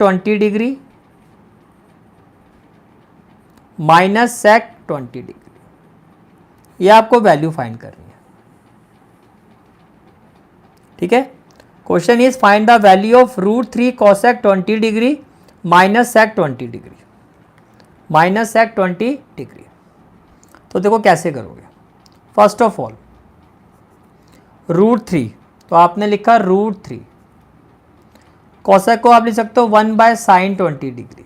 20 degree minus sec 20 degree, ये आपको value find करनी है। ठीक है, question is find the value of √3 cosec 20 degree minus sec 20 degree, minus sec 20 degree. तो देखो कैसे करोगे। फर्स्ट ऑफ ऑल √3, तो आपने लिखा √3, कॉसेक को आप लिख सकते हो 1/sin 20 degree,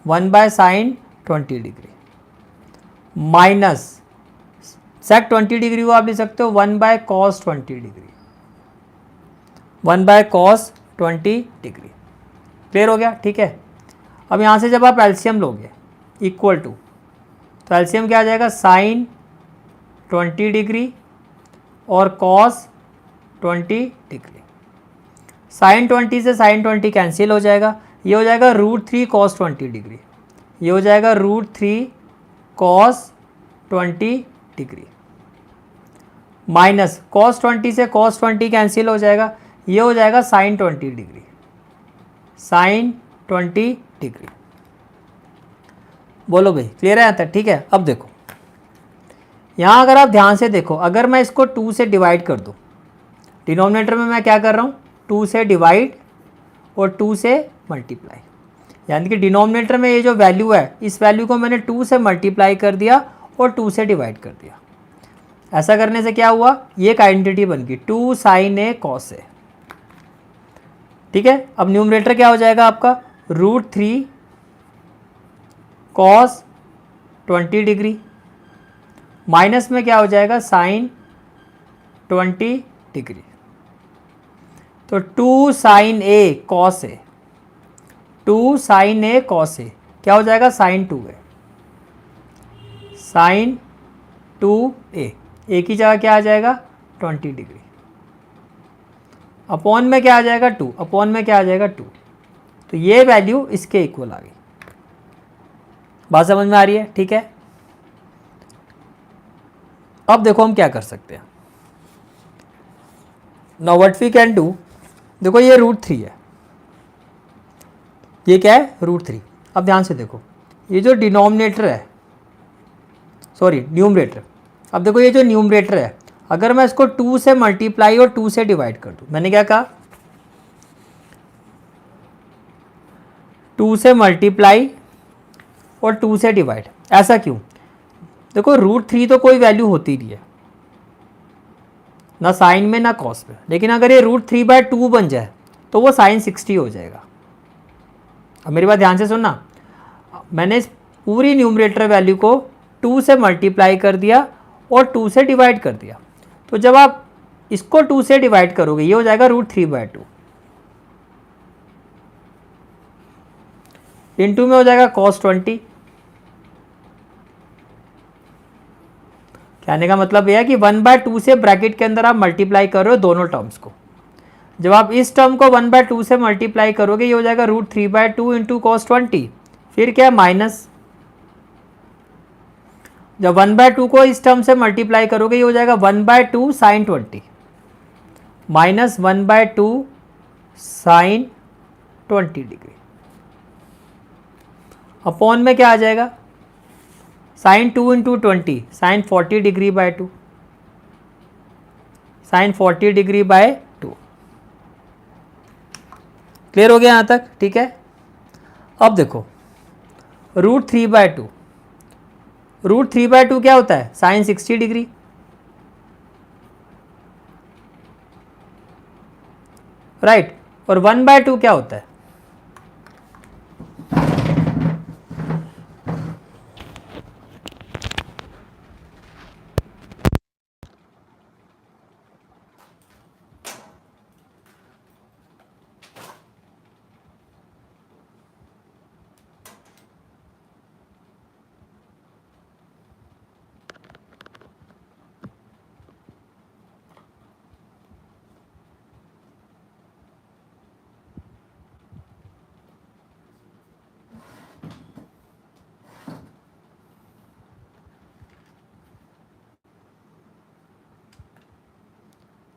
1/sin 20 degree, minus sec 20 degree को आप लिख सकते हो 1/cos 20 degree, 1/cos 20 degree. Clear हो गया। ठीक है, अब यहाँ से जब आप एलसीएम लोगे इक्वल टू, तो एलसीएम क्या आ जाएगा, साइन 20 डिग्री और कॉस 20 डिग्री। साइन 20 से साइन 20 कैंसिल हो जाएगा, ये हो जाएगा √3 cos 20 डिग्री, ये हो जाएगा √3 cos 20 डिग्री, माइनस cos 20 से cos 20 कैंसिल हो जाएगा, ये हो जाएगा साइन 20 डिग्री, साइन 20 डिग्री। बोलो भाई क्लियर है यहाँ तक। ठीक है, अब देखो यहाँ अगर आप ध्यान से देखो, अगर मैं इसको 2 से डिवाइड कर दूँ, डिनोमिनेटर में मैं क्या कर रहा हूँ, 2 से डिवाइड और 2 से मल्टीप्लाई, यानी कि डिनोमिनेटर में ये जो वैल्यू है, इस वैल्यू को मैंने 2 से मल्टीप्लाई कर दिया और 2 से डिवाइड कर दिया। ऐसा करने से क्या हुआ, ये एक आइडेंटिटी बन गई 2 sin A cos A। ठीक है, अब न्यूमरेटर क्या हो जाएगा आपका, √3 cos 20 डिग्री, माइनस में क्या हो जाएगा साइन 20 डिग्री, तो 2 sin A cos A, 2 sin A cos A क्या हो जाएगा, साइन 2A, साइन 2A, ए की जगह क्या आ जाएगा 20 डिग्री, अपॉन में क्या आ जाएगा 2, अपॉन में क्या आ जाएगा 2, तो ये वैल्यू इसके इक्वल आ गई। बात समझ में आ रही है। ठीक है, अब देखो हम क्या कर सकते हैं। Now what we can do, देखो ये √3 है, ये क्या है √3। अब ध्यान से देखो, ये जो डिनोमिनेटर है, सॉरी न्यूमरेटर, अब देखो ये जो न्यूमरेटर है, अगर मैं इसको 2 से मल्टीप्लाई और 2 से डिवाइड कर दूं, मैंने क्या कहा 2 से मल्टीप्लाई और 2 से डिवाइड, ऐसा क्यों, देखो √3 तो कोई वैल्यू होती नहीं है, ना साइन में ना कॉस में, लेकिन अगर ये √3/2 बन जाए तो वो साइन 60 हो जाएगा। अब मेरी बात ध्यान से सुनना, मैंने इस पूरी न्यूमरेटर वैल्यू को 2 से मल्टीप्लाई कर दिया और 2 से डिवाइड कर दिया, तो जब आप इसको 2 से डिवाइड करोगे ये हो जाएगा √3/2, इंटू में हो जाएगा cos 20। कहने का मतलब यह है कि 1/2 से ब्रैकेट के अंदर आप मल्टीप्लाई कर रहे हो दोनों टर्म्स को, जब आप इस टर्म को 1/2 से मल्टीप्लाई करोगे ये हो जाएगा √3/2 इंटू cos 20, फिर क्या माइनस, जब 1/2 को इस टर्म से मल्टीप्लाई करोगे ये हो जाएगा 1/2 sin 20 minus 1/2 sin 20 degree, upon में क्या आ जाएगा sine 2 into 20 sine 40 degree, sine 40 degree. Clear हो गया यहाँ तक। ठीक है, अब देखो √3/2, √3/2 क्या होता है, साइन 60 डिग्री, राइट, और 1/2 क्या होता है,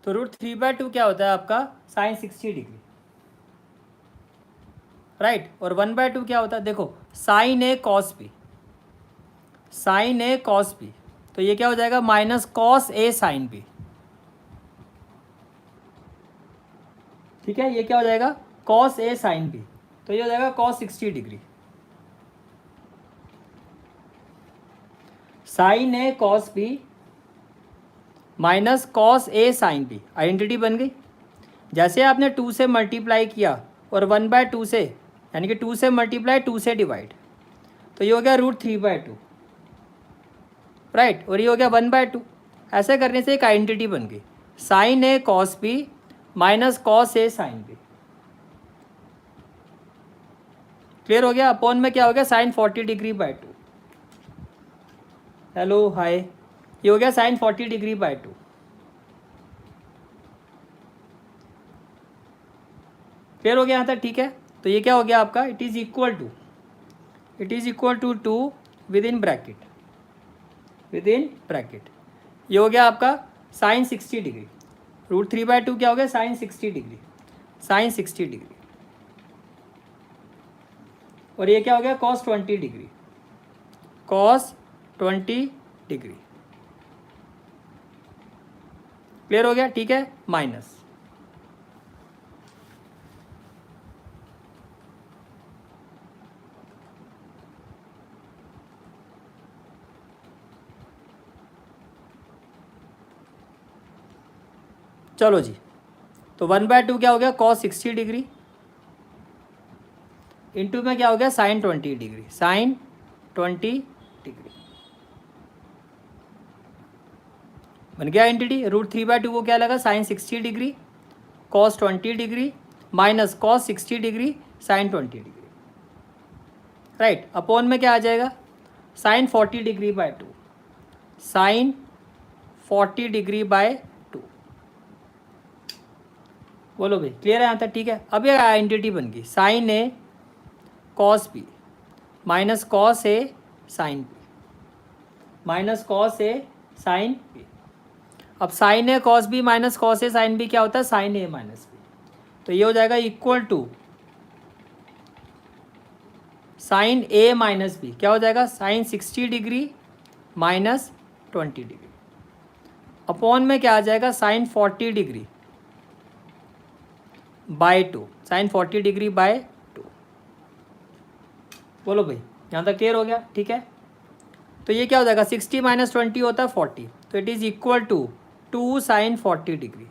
तो √3/2 क्या होता है आपका साइन 60 डिग्री। राइट। और 1/2 क्या होता है, देखो साइन ए कॉस बी, साइन ए कॉस बी, तो ये क्या हो जाएगा minus cos A sine B, ठीक है। ये क्या हो जाएगा कॉस ए साइन बी, तो ये हो जाएगा cos 60 degree, sign A cos B minus cos A sine B, identity बन गई। जैसे आपने 2 से मल्टीप्लाई किया और 1/2 से, यानी कि 2 से मल्टीप्लाई 2 से डिवाइड, तो ये हो गया √3/2, राइट। और ये हो गया 1/2। ऐसे करने से एक आइडेंटिटी बन गई, sign A cos B minus cos A sine B. Clear हो गया। अपॉन में क्या हो गया साइन 40°/2। हेलो हाय, ये हो गया साइन 40°/2। क्लियर हो गया यहाँ तक, ठीक है। तो ये क्या हो गया आपका, it is equal to 2 with in bracket, ये हो गया आपका साइन 60 डिग्री। √3/2 क्या हो गया साइन 60 डिग्री, साइन 60 डिग्री। और ये क्या हो गया cos 20 degree, cos 20 degree. Clear हो गया, ठीक है। माइनस चलो जी, तो 1/2 क्या हो गया कॉस 60 डिग्री, इंटू में क्या हो गया साइन 20 डिग्री, साइन 20 डिग्री बन गया आइडेंटिटी। √3/2 को क्या लगा sine 60 degree cos 20 degree minus cos 60 degree sine 20 degree, right. Upon में क्या आ जाएगा साइन 40°/2, साइन 40°/2। बोलो भाई क्लियर है यहाँ तक, ठीक है। अब ये आइडेंटिटी बन गई sign A cos B minus cos A sine B, minus cos A sine B. अब sign A cos B minus cos A sine B क्या होता है साइन ए माइनस बी, तो ये हो जाएगा equal to sine a minus b, क्या हो जाएगा sine 60 degree minus 20 degree. Upon में क्या आ जाएगा साइन 40°/2, साइन 40°/2। बोलो भाई यहाँ तक क्लियर हो गया, ठीक है। तो ये क्या हो जाएगा 60 माइनस 20 होता है 40, तो it is equal to 2 sine 40 degree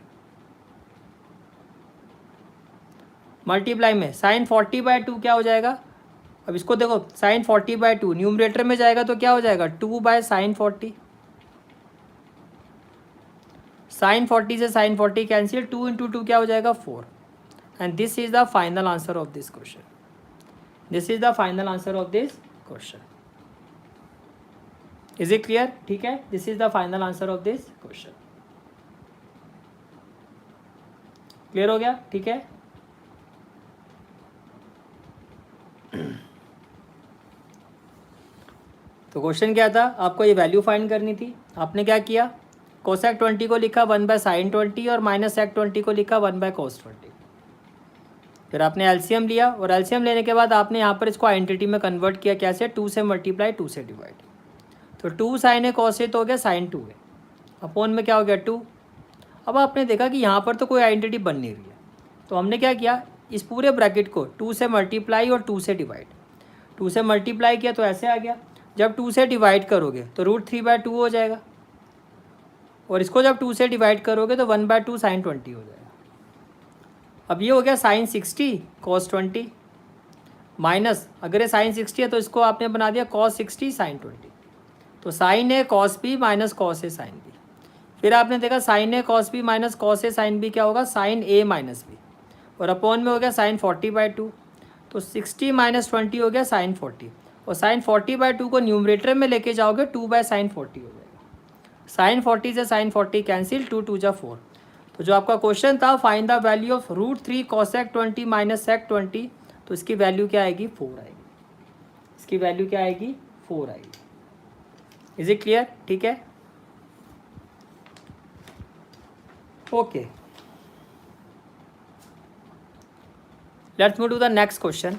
multiply में साइन 40/2 क्या हो जाएगा। अब इसको देखो साइन 40/2 न्यूमरेटर में जाएगा तो क्या हो जाएगा 2/sin 40, साइन 40 से साइन 40 कैंसिल, 2 × 2 क्या हो जाएगा 4। And this is the final answer of this question, this is the final answer of this question. Is it clear, ठीक है। This is the final answer of this question. Clear हो गया, ठीक है। तो क्वेश्चन क्या था, आपको ये वैल्यू फाइंड करनी थी। आपने क्या किया कोसेक 20 को लिखा 1/sin 20 और माइनस सेक 20 को लिखा 1/cos 20। फिर आपने एलसीएम लिया और एलसीएम लेने के बाद आपने यहाँ पर इसको आइडेंटिटी में कन्वर्ट किया, कैसे 2 से मल्टीप्लाई 2 से डिवाइड। तो 2 sin ए cos ए तो हो गया sin 2 है, अपॉन में क्या हो गया 2। अब आपने देखा कि यहाँ पर तो कोई आइडेंटिटी बन नहीं रही है, तो हमने क्या किया इस पूरे ब्रैकेट को 2 से मल्टीप्लाई और 2 से डिवाइड। 2 से मल्टीप्लाई किया तो ऐसे आ गया, जब 2 से डिवाइड करोगे तो √3/2 हो जाएगा, और इसको जब 2 से डिवाइड करोगे तो 1/2 sin 20 हो जाएगा। अब ये हो गया sin 60 cos 20 माइनस, अगर ये sin 60 है तो इसको आपने बना दिया cos 60 sin 20, तो sin ए cos b माइनस cos ए sin b। फिर आपने देखा sin ए cos b माइनस cos ए sin b क्या होगा sin a माइनस b, और अपॉन में हो गया sin 40/2, तो 60 माइनस 20 हो गया sin 40, और sin 40/2 को न्यूमरेटर में लेके जाओगे 2/sin 40 हो जाएगा। sin 40 से sin 40 कैंसिल, 2 2 जा 4। तो जो आपका क्वेश्चन था find the value of √3 cosec 20 minus sec 20, तो इसकी वैल्यू क्या आएगी 4 आएगी, इसकी वैल्यू क्या आएगी 4 आएगी। इज इट क्लियर, ठीक है। Okay, let's move to the next question.